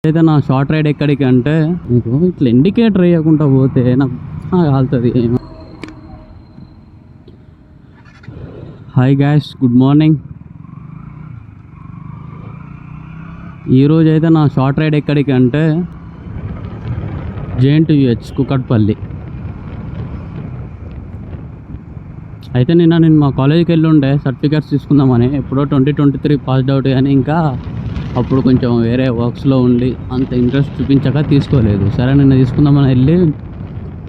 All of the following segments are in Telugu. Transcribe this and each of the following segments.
అయితే నా షార్ట్ రైడ్ ఎక్కడికి అంటే మీకు ఇట్లా ఇండికేటర్ వేయకుండా పోతే నాకు కాలుతుంది. Hi guys, good morning. ఈరోజు అయితే నా షార్ట్ రైడ్ ఎక్కడికి అంటే JNTUH కుకట్పల్లి. అయితే నేను మా కాలేజీకి వెళ్ళి ఉండే సర్టిఫికేట్స్ తీసుకుందామని. ఎప్పుడో 2023 పాస్డ్ అవుట్, కానీ ఇంకా అప్పుడు కొంచెం వేరే వర్క్స్లో ఉండి అంత ఇంట్రెస్ట్ చూపించక తీసుకోలేదు. సరే నిన్న తీసుకుందామని వెళ్ళి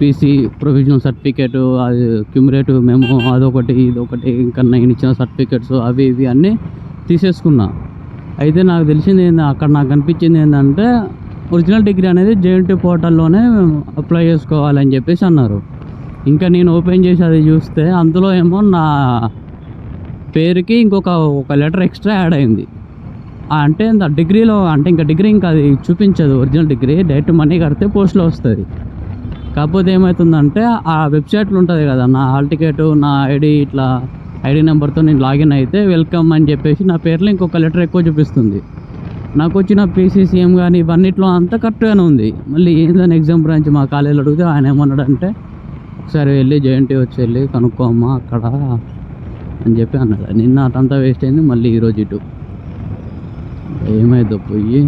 PC ప్రొవిజనల్ సర్టిఫికేటు, అది క్యూములేటివ్ మెమో, అదొకటి ఇదొకటి, ఇంకా నేను ఇచ్చిన సర్టిఫికేట్స్ అవి ఇవి అన్నీ తీసేసుకున్నా. అయితే నాకు తెలిసింది అక్కడ నాకు కనిపించింది ఏంటంటే ఒరిజినల్ డిగ్రీ అనేది JNTU పోర్టల్లోనే అప్లై చేసుకోవాలని చెప్పేసి అన్నారు. ఇంకా నేను ఓపెన్ చేసి అది చూస్తే అందులో ఏమో నా పేరుకి ఒక లెటర్ ఎక్స్ట్రా యాడ్ అయింది. అంటే డిగ్రీలో అంటే ఇంకా డిగ్రీ ఇంకా అది చూపించదు. ఒరిజినల్ డిగ్రీ డైరెక్ట్ మనీ కడితే పోస్ట్లో వస్తుంది. కాకపోతే ఏమవుతుందంటే ఆ వెబ్సైట్లో ఉంటుంది కదా, నా హాల్ టికెట్, నా ఐడి నెంబర్తో నేను లాగిన్ అయితే వెల్కమ్ అని చెప్పేసి నా పేరులో ఇంకొక లెటర్ ఎక్కువ చూపిస్తుంది. నాకు వచ్చిన PCCM కానీ ఇవన్నిట్లో అంతా కరెక్ట్గానే ఉంది. మళ్ళీ ఏందని ఎగ్జామ్ బ్రాంచ్ మా కాలేజీలో అడిగితే ఆయన ఏమన్నాడంటే ఒకసారి వెళ్ళి JNTU వచ్చి వెళ్ళి కనుక్కోమ్మా అక్కడ అని చెప్పి అన్నాడు. నిన్న అటంతా వేస్ట్ అయింది. మళ్ళీ ఈరోజు ఇటు ఏమైందో పోయి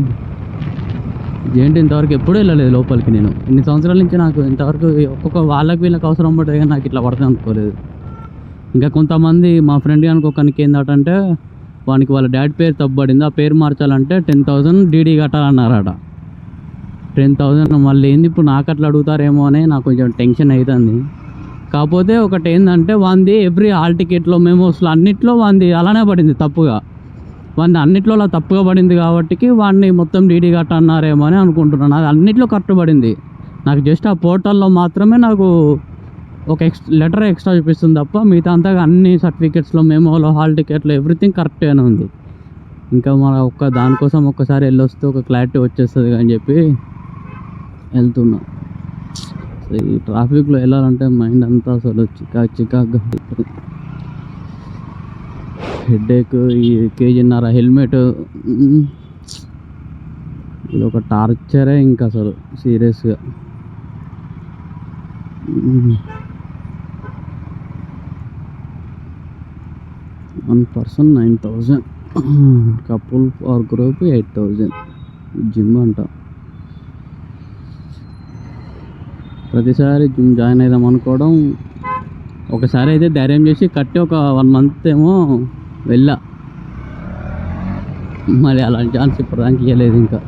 JNTU ఇంతవరకు ఎప్పుడూ వెళ్ళలేదు లోపలికి. నేను ఇన్ని సంవత్సరాల నుంచి నాకు ఇంతవరకు ఒక్కొక్క వీళ్ళకి అవసరం పడుతుంది, కానీ నాకు ఇట్లా పడుతుంది అనుకోలేదు. ఇంకా కొంతమంది మా ఫ్రెండ్ అనుకోకనికి ఏంటంటే వానికి వాళ్ళ డాడీ పేరు తప్పబడింది, ఆ పేరు మార్చాలంటే 10,000 DD కట్టాలన్నారట. 10,000 మళ్ళీ ఏంది ఇప్పుడు నాకు అట్లా అడుగుతారేమో అని నాకు కొంచెం టెన్షన్ అవుతుంది. కాకపోతే ఒకటి ఏంటంటే వాంది ఎవ్రీ హాల్ టికెట్లో మెమోస్లో అన్నిట్లో వాంది అలానే పడింది తప్పుగా. వాడిని అన్నిట్లో అలా తప్పుగా పడింది కాబట్టి వాడిని మొత్తం DD కట్టన్నారేమో అని అనుకుంటున్నాను. అది అన్నిట్లో కరెక్ట్ పడింది. నాకు జస్ట్ ఆ పోర్టల్లో మాత్రమే నాకు ఒక లెటర్ ఎక్స్ట్రా చూపిస్తుంది తప్ప మిగతా అంతా అన్ని సర్టిఫికేట్స్లో, మెమోలో, హాల్ టికెట్లో ఎవ్రీథింగ్ కరెక్ట్గానే ఉంది. ఇంకా మన దానికోసం ఒక్కసారి వెళ్ళొస్తే ఒక క్లారిటీ వచ్చేస్తుంది అని చెప్పి వెళ్తున్నా. ఈ ట్రాఫిక్లో వెళ్ళాలంటే మైండ్ అంతా అసలు చికాగ్గా అవుతుంది. హెడేక్, ఈ 1.5 kg హెల్మెట్, ఇది ఒక టార్చరే ఇంకా అసలు సీరియస్గా. 1 person 9,000, couple or group 8,000. Gym అంట. ప్రతిసారి జిమ్ జాయిన్ అవుదాం అనుకోవడం, ఒకసారి అయితే ధైర్యం చేసి కట్టి ఒక 1 month ఏమో వెళ్ళా. మరి అలాంటి ఛాన్స్ ఇప్పుడు దానికి ఇవ్వలేదు. ఇంకా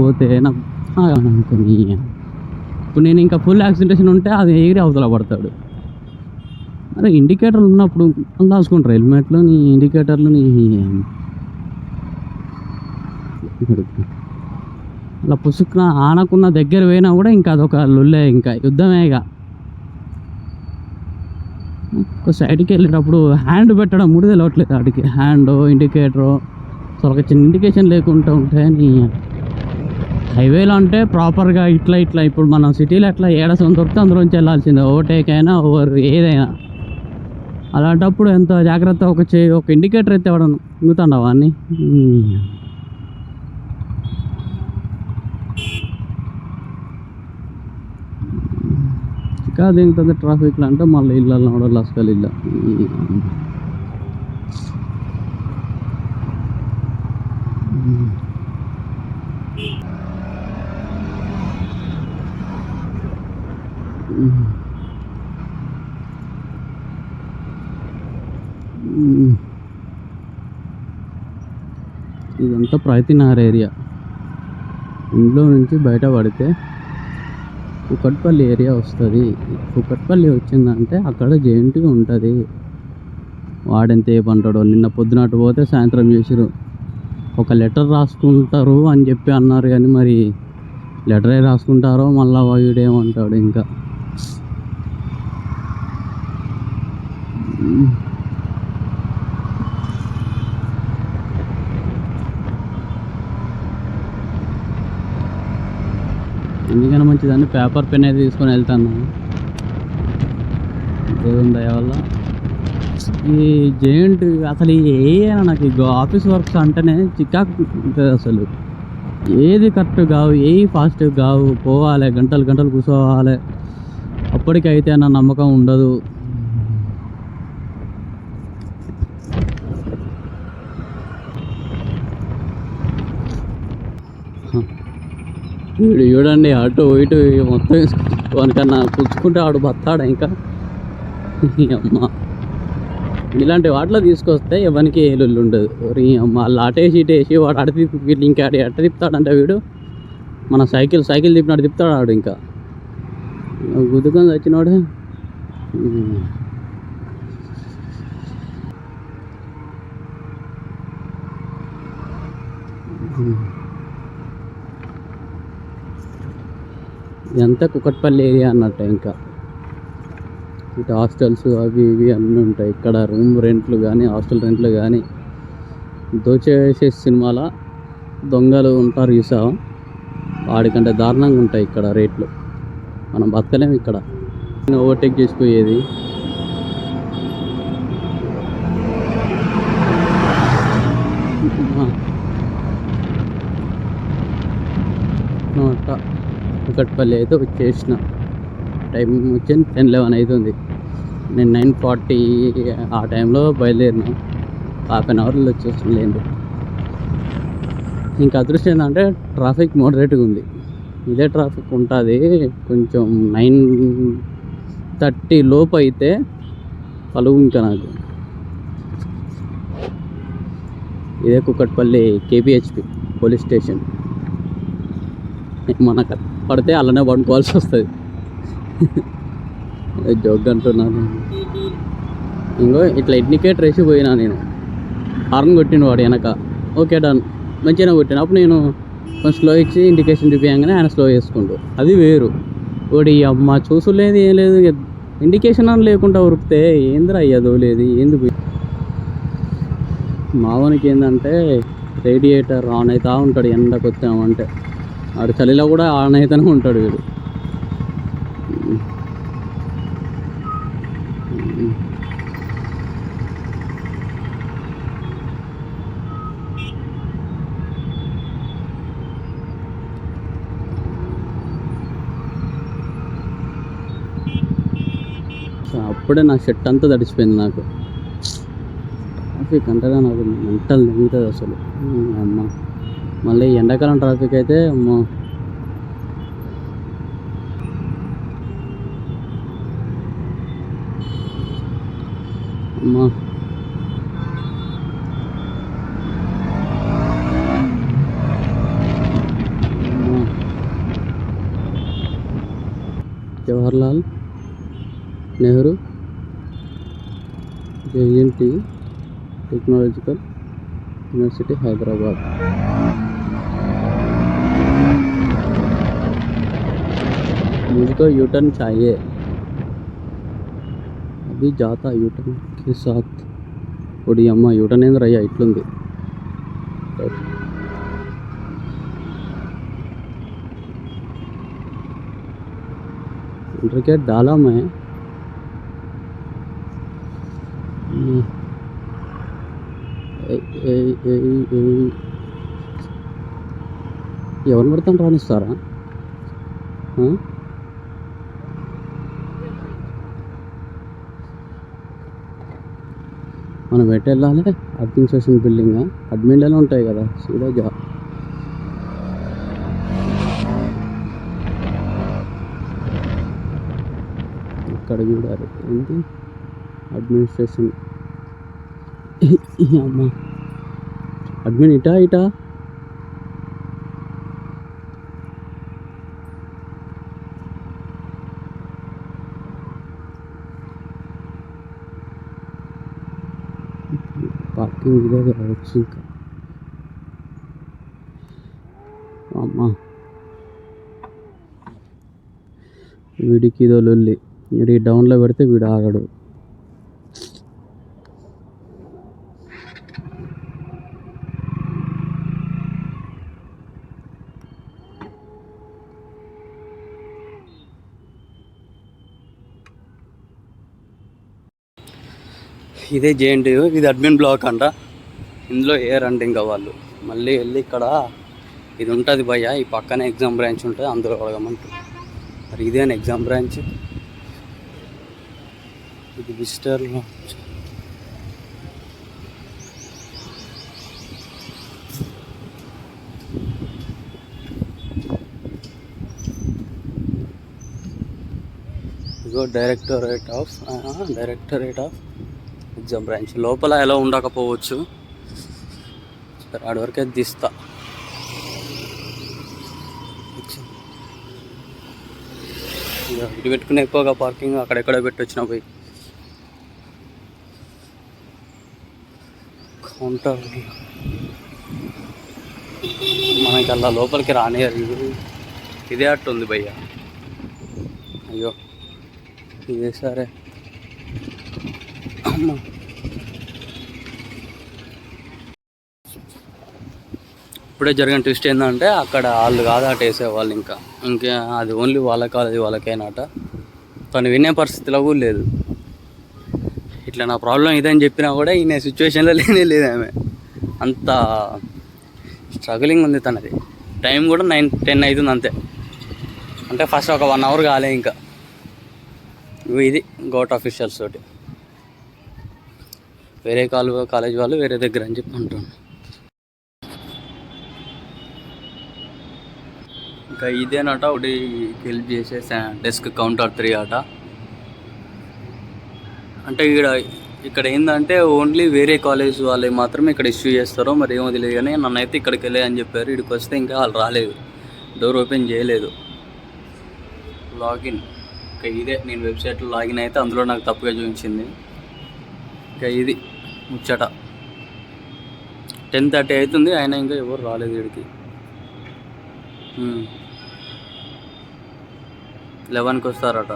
పోతే నాకు అనుకుని ఇప్పుడు నేను ఇంకా ఫుల్ యాక్సిడెంటేషన్ ఉంటే అది ఎగిరి అవతల పడతాడు. అరే ఇండికేటర్లు ఉన్నప్పుడు దాచుకుంటారు హెల్మెట్లు, నీ ఇండికేటర్లు నీ అలా పుసుకున ఆనకున్న దగ్గర పోయినా కూడా ఇంకా అదొక లొల్లే, ఇంకా యుద్ధమేగా. ఒక సైడ్కి వెళ్ళేటప్పుడు హ్యాండ్ పెట్టడం కూడా తెలియట్లేదు వాడికి. హ్యాండ్ ఇండికేటరు అసలు ఒక చిన్న ఇండికేషన్ లేకుండా ఉంటాయని. హైవేలో అంటే ప్రాపర్గా ఇట్లా ఇప్పుడు మనం సిటీలో ఎట్లా ఏడసం దొరికితే అందులోంచి వెళ్ళాల్సిందే, ఓవర్టేక్ అయినా ఓవర్ ఏదైనా. అలాంటప్పుడు ఎంత జాగ్రత్త, ఒక ఇండికేటర్ అయితే వాడు ఇంగుతాండవా అన్నీ. ఇంకా దిగుతుంది ట్రాఫిక్లో అంటే మళ్ళీ ఇళ్ళల్లో కూడా లస్కలు ఇళ్ళ. ఇదంతా ప్రగతినగర్ ఏరియా. ఇంట్లో నుంచి బయట పడితే కుకట్పల్లి ఏరియా వస్తుంది. కుకట్పల్లి వచ్చిందంటే అక్కడ JNTU ఉంటుంది. వాడెంత ఏమంటాడో. నిన్న పొద్దునట్టు పోతే సాయంత్రం చేసిరు, ఒక లెటర్ రాసుకుంటారు అని చెప్పి అన్నారు. కానీ మరి లెటరే రాసుకుంటారో మళ్ళీ వాడేమంటాడు ఇంకా. ఎందుకైనా మంచిదాన్ని పేపర్ పెన్ అయితే తీసుకొని వెళ్తాను. దేవుని దయ వల్ల ఈ JNTU అసలు నాకు ఆఫీస్ వర్క్స్ అంటేనే చికాకు ఉంటుంది అసలు. ఏది కరెక్ట్ కావు, ఏవి ఫాస్ట్ కావు. పోవాలి, గంటలు గంటలు కూర్చోవాలి, అప్పటికైతే నా నమ్మకం ఉండదు. వీడు చూడండి, అటు ఇటు మొత్తం వానికన్నా పుచ్చుకుంటే ఆడు బతాడా ఇంకా. అమ్మ, ఇలాంటి వాటిలో తీసుకొస్తే ఎవరికి ఏలుళ్ళు ఉండదు. అమ్మ, వాళ్ళు అటేసి ఇటేసి వాడు అడ తిప్పి వీళ్ళు ఇంకా అట తిప్పుతాడంటే వీడు మన సైకిల్ తిప్పినట్టు తిప్పుతాడు ఆడు. ఇంకా గుద్దుకొని వచ్చినవాడు. ఇదంతా కుకట్పల్లి ఏరియా అన్నట్టు. ఇంకా ఇటు హాస్టల్స్ అవి ఇవి అన్నీ ఉంటాయి ఇక్కడ. రూమ్ రెంట్లు కానీ హాస్టల్ రెంట్లు కానీ. దోచేసే సినిమాల దొంగలు ఉంటారు చూసావా, వాడికంటే దారుణంగా ఉంటాయి ఇక్కడ రేట్లు. మనం బతకలేము ఇక్కడ. ఓవర్టేక్ చేసిపోయేది. కుకట్పల్లి అయితే వచ్చేసిన. టైం వచ్చింది 10-11 అవుతుంది. నేను 9:40 ఆ టైంలో బయలుదేరిన. హాఫ్ అన్ అవర్లో వచ్చేసిన లేదు. ఇంకా అదృష్టం ఏంటంటే ట్రాఫిక్ మోడరేట్గా ఉంది. ఇదే ట్రాఫిక్ ఉంటుంది కొంచెం 9:30 లోపు అయితే పలువు. ఇంకా నాకు ఇదే కుకట్పల్లి కేపీహెచ్పి పోలీస్ స్టేషన్. మనకు పడితే అలానే పండుకోవాల్సి వస్తుంది. జోక్ అంటున్నాను. ఇంకో ఇట్లా ఇండికేటర్ వేసి పోయినా నేను. హార్న్ కొట్టిన వాడు వెనక. ఓకే డన్, మంచిగా కొట్టిన. అప్పుడు నేను కొంచెం స్లో ఇచ్చి ఇండికేషన్ చూపించగానే ఆయన స్లో చేసుకుంటూ. అది వేరు. వాడి అమ్మ చూసులేదు ఏం లేదు, ఇండికేషన్ అని లేకుండా ఉరికితే ఏందిరా అయ్యదో లేదు ఏంది. మావానికి ఏంటంటే రేడియేటర్ ఆన్ అవుతూ ఉంటాడు ఎండకు వచ్చామంటే. ఆడు చలిలో కూడా ఆన్ అవుతూనే ఉంటాడు వీడు. అప్పుడే నా షర్ట్ అంతా తడిచిపోయింది. నాకు ట్రాఫిక్ అంటేనే నాకు మెంటల్ నింగుతుంది అసలు. అమ్మ, మళ్ళీ ఎండాకాలం ట్రాఫిక్ అయితే అమ్మ. అమ్మా, Jawaharlal Nehru JNT technological university Hyderabad. मुझको यूटर्न चाहिए, अभी जाता यूटर्न के साथ। ओडी अम्मा यूटर्न ఏంద్ర అయ్యా ఇట్లుంది। इंटर के डाला मैं ఎవరిని పడతాను రానిస్తారా? మనం ఎటు వెళ్ళాలి? అడ్మినిస్ట్రేషన్ బిల్డింగ్, అడ్మిన్లోనే ఉంటాయి కదా సీదా జా. ఇక్కడ చూడాలి ఏంటి అడ్మినిస్ట్రేషన్. అమ్మా అడ్మిన్ ఇటా ఇటా పార్కింగ్ ఇదే కావచ్చు. ఇంకా అమ్మా వీడికి ఇదో లొల్లి. వీడికి డౌన్లో పెడితే వీడు ఆగడు. ఇదే జేఎన్టీయూ, ఇది అడ్మిన్ బ్లాక్ అంట. ఇందులో ఏరంట ఇంకా వాళ్ళు. మళ్ళీ వెళ్ళి ఇక్కడ ఇది ఉంటుంది భయ్య, ఈ పక్కనే ఎగ్జామ్ బ్రాంచ్ ఉంటుంది, అందులో అడగమంటుంది. మరి ఇదేనా ఎగ్జామ్ బ్రాంచ్? ఇది visitor ego directorate of exam branch. లోపల ఎలా ఉండకపోవచ్చు, సరే ఆడి వరకే తీస్తా. ఇటు పెట్టుకుని ఎక్కువగా పార్కింగ్ అక్కడెక్కడ పెట్టి వచ్చిన పోయి కౌంటర్ మనకి అలా లోపలికి రానియరు. ఇదే అట్టు ఉంది భయ్య. అయ్యో ఇదే సరే అమ్మ. ఇప్పుడే జరిగిన ట్విస్ట్ ఏంటంటే అక్కడ వాళ్ళు కాదు అటు వేసేవాళ్ళు, ఇంకా అది ఓన్లీ వాళ్ళ కాలేజీ వాళ్ళకైనాట. తను వినే పరిస్థితిలో కూడా లేదు. ఇట్లా నా ప్రాబ్లం ఇదని చెప్పినా కూడా ఈయన సిచ్యువేషన్లో లేదు. ఆమె అంత స్ట్రగులింగ్ ఉంది తనది. టైం కూడా 9-10 అవుతుంది అంతే. అంటే ఫస్ట్ ఒక 1 అవర్ కాలే ఇంకా. ఇది గౌట్ ఆఫీషియల్స్ తోటి, వేరే కాలేజ్ వాళ్ళు వేరే దగ్గర అని చెప్పి అంటున్నాను. ఇంకా ఇదేనట ఒకటి హెల్ప్ చేసే డెస్క్ కౌంటర్ 3 అట. అంటే ఇక్కడ ఏంటంటే ఓన్లీ వేరే కాలేజ్ వాళ్ళే మాత్రమే ఇక్కడ ఇష్యూ చేస్తారో మరి ఏమో తెలియదు, కానీ నన్నైతే ఇక్కడికి వెళ్ళే అని చెప్పారు. ఇక్కడికి వస్తే ఇంకా వాళ్ళు రాలేదు, డోర్ ఓపెన్ చేయలేదు. లాగిన్ ఇంకా ఇదే, నేను వెబ్సైట్లో లాగిన్ అయితే అందులో నాకు తప్పుగా చూపించింది. ఇంకా ఇది ముచ్చట. 10:30 అవుతుంది, అయినా ఇంకా ఎవరు రాలేదు వీడికి. 11కి వస్తారట.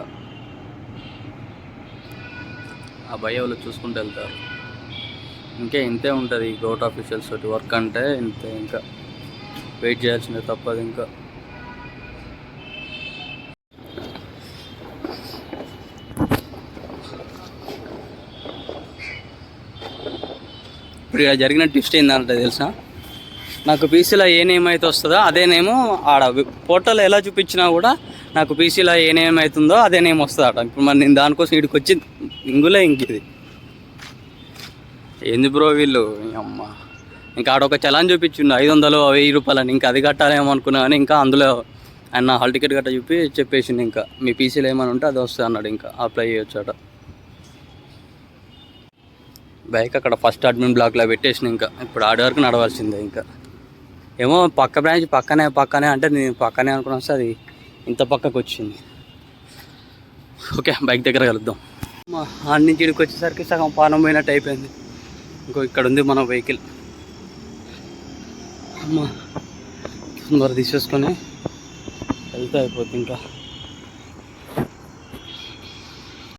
ఆ భయ వాళ్ళు చూసుకుంటూ వెళ్తారు. ఇంతే ఉంటుంది గౌట్ ఆఫీషియల్స్ తోటి వర్క్ అంటే ఇంతే. ఇంకా వెయిట్ చేయాల్సిందే, తప్పదు. ఇంకా ఇప్పుడు ఇలా జరిగిన ట్విస్ట్ ఏంటంటే తెలుసా, నాకు పీసీలో ఏ నేమ్ అయితే వస్తుందో అదే నేము ఆడ పోర్టల్ ఎలా చూపించినా కూడా నాకు పీసీలో ఏ నేమ్ అవుతుందో అదే నేమ్ వస్తుంది అట. ఇప్పుడు మరి నేను దానికోసం వీడికి వచ్చి ఇంగులే ఇంకిది ఏంది బ్రో వీళ్ళు అమ్మ. ఇంకా ఆడొక చలాన్ చూపించిండు 500-1000 రూపాయలని. ఇంకా అది కట్టాలేమో అనుకున్నా, కానీ ఇంకా అందులో ఆయన హాల్ టికెట్ గట్ట చెప్పేసిండు. ఇంకా మీ పీసీలో ఏమైనా ఉంటే అది వస్తుంది అన్నాడు. ఇంకా అప్లై చేయొచ్చు అట. బైక్ అక్కడ ఫస్ట్ అడ్మిన్ బ్లాక్లో పెట్టేసిన. ఇంకా ఇప్పుడు ఆడి వరకు నడవాల్సిందే. ఇంకా ఏమో పక్క బ్రాంచ్ పక్కనే అంటే నేను పక్కనే అనుకున్నా, వస్తే అది ఇంత పక్కకు వచ్చింది. ఓకే, బైక్ దగ్గర కలుద్దాం. ఆడి నుంచి ఇక్కడికి వచ్చేసరికి సగం పానం పోయినట్టు అయిపోయింది. ఇంకో ఇక్కడ ఉంది మన వెహికల్. అమ్మ మరి తీసేసుకొని వెళ్తే అయిపోతుంది. ఇంకా